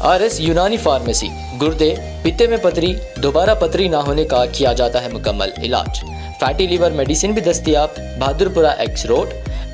RS यूनानी pharmacy, गुर्दे, पित्ते में पथरी, दोबारा पथरी ना होने का किया जाता है मुकम्मल इलाज। फैटी लीवर मेडिसिन भी दस्तयाब। बहादुरपुरा X रोड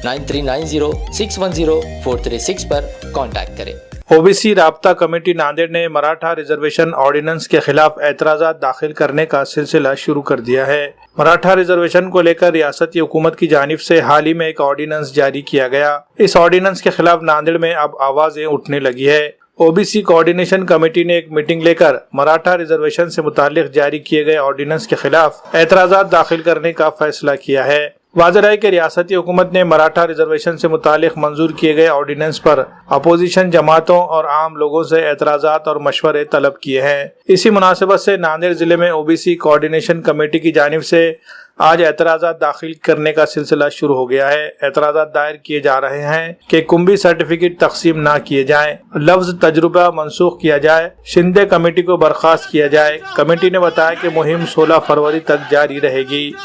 9390610436 पर कांटेक्ट करें। ओबीसी राब्ता कमेटी नांदेड़ ने मराठा रिजर्वेशन ऑर्डिनेंस के खिलाफ एतराज़ात दाखिल करने का सिलसिला शुरू कर दिया है। मराठा रिजर्वेशन को लेकर रियासती हुकूमत की जानिब से हाल ही में एक ऑर्डिनेंस जारी किया गया। इस ऑर्डिनेंस के खिलाफ नांदेड़ में अब आवाजें उठने लगी है। ओबीसी कोऑर्डिनेशन कमेटी ने एक मीटिंग लेकर मराठा रिजर्वेशन से मुताल्लिक जारी किए गए ऑर्डिनेंस के खिलाफ एतराज़ात दाखिल करने का फैसला किया है। वाज़ेह है कि रियासती हुकूमत ने मराठा रिजर्वेशन से मुताल्लिक मंजूर किए गए ऑर्डिनेंस पर अपोजिशन जमातों और आम लोगों से एतराज़ात और मशवरे तलब किए हैं। इसी मुनासिबत से नांदेड़ जिले में ओबीसी कोऑर्डिनेशन कमेटी की जानिब से आज एतराज़ात दाखिल करने का सिलसिला शुरू हो गया है। एतराज़ात दायर किए जा रहे हैं कि कुंभी सर्टिफिकेट तकसीम ना किए जाएं, लफ्ज तजुर्बा मनसूख किया जाए, शिंदे कमेटी को बर्खास्त किया जाए। कमेटी ने बताया कि मुहिम 16 फरवरी तक जारी रहेगी।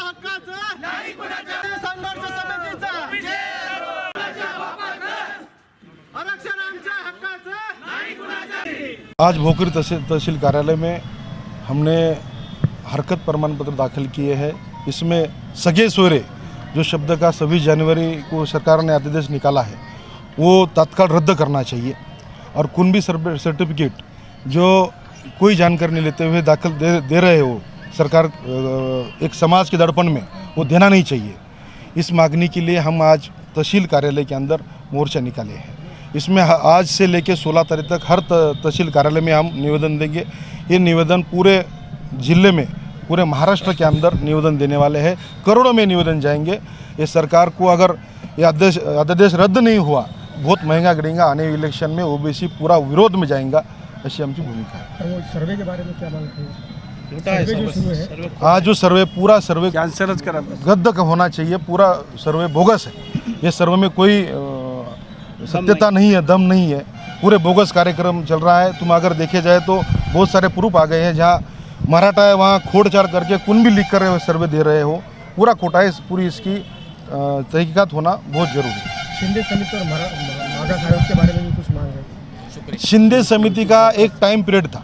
आज भोकरी तहसील कार्यालय में हमने हरकत प्रमाण पत्र दाखिल किए हैं। इसमें सगे सोरे जो शब्द का 26 जनवरी को सरकार ने आदेश निकाला है वो तत्काल रद्द करना चाहिए और कुंभी सर्टिफिकेट जो कोई जानकारी नहीं लेते हुए दाखिल दे रहे हो सरकार एक समाज के दर्पण में, वो देना नहीं चाहिए। इस मांगनी के लिए हम आज तहसील कार्यालय के अंदर मोर्चा निकाले हैं। इसमें आज से लेकर 16 तारीख तक हर तहसील कार्यालय में हम निवेदन देंगे। ये निवेदन पूरे जिले में, पूरे महाराष्ट्र के अंदर निवेदन देने वाले हैं। करोड़ों में निवेदन जाएंगे। ये सरकार को अगर ये अध्यादेश रद्द नहीं हुआ बहुत महंगा गिरेगा। आने वाले इलेक्शन में ओबीसी पूरा विरोध में जाएगा, ऐसी हमारी भूमिका है। सर्वे के बारे में क्या मांग है? आज जो सर्वे पूरा सर्वे कैंसिल रद्द होना चाहिए। पूरा सर्वे बोगस है। ये सर्वे में कोई सत्यता नहीं है, दम नहीं है। पूरे बोगस कार्यक्रम चल रहा है। तुम अगर देखे जाए तो बहुत सारे प्रूफ आ गए हैं। जहाँ मराठा है वहाँ खोड़-चाड़ करके कुन भी लिख कर सर्वे दे रहे हो। पूरा खोटा है। पूरी इसकी तहकीकात होना बहुत जरूरी है। शिंदे समिति और मागा साहब के बारे में भी कुछ मांग है? शिंदे समिति का एक टाइम पीरियड था।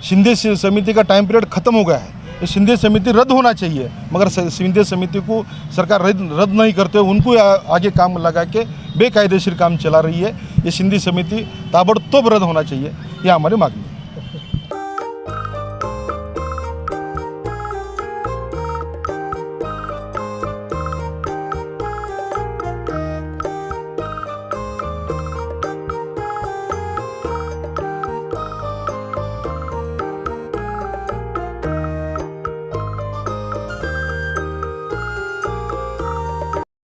शिंदे समिति का टाइम पीरियड खत्म हो गया है। ये शिंदे समिति रद्द होना चाहिए, मगर शिंदे समिति को सरकार रद्द नहीं करते, उनको आगे काम लगा के बेकायदेशीर काम चला रही है। ये शिंदे समिति ताबड़तोड़ रद्द होना चाहिए। यह हमारी मांग है।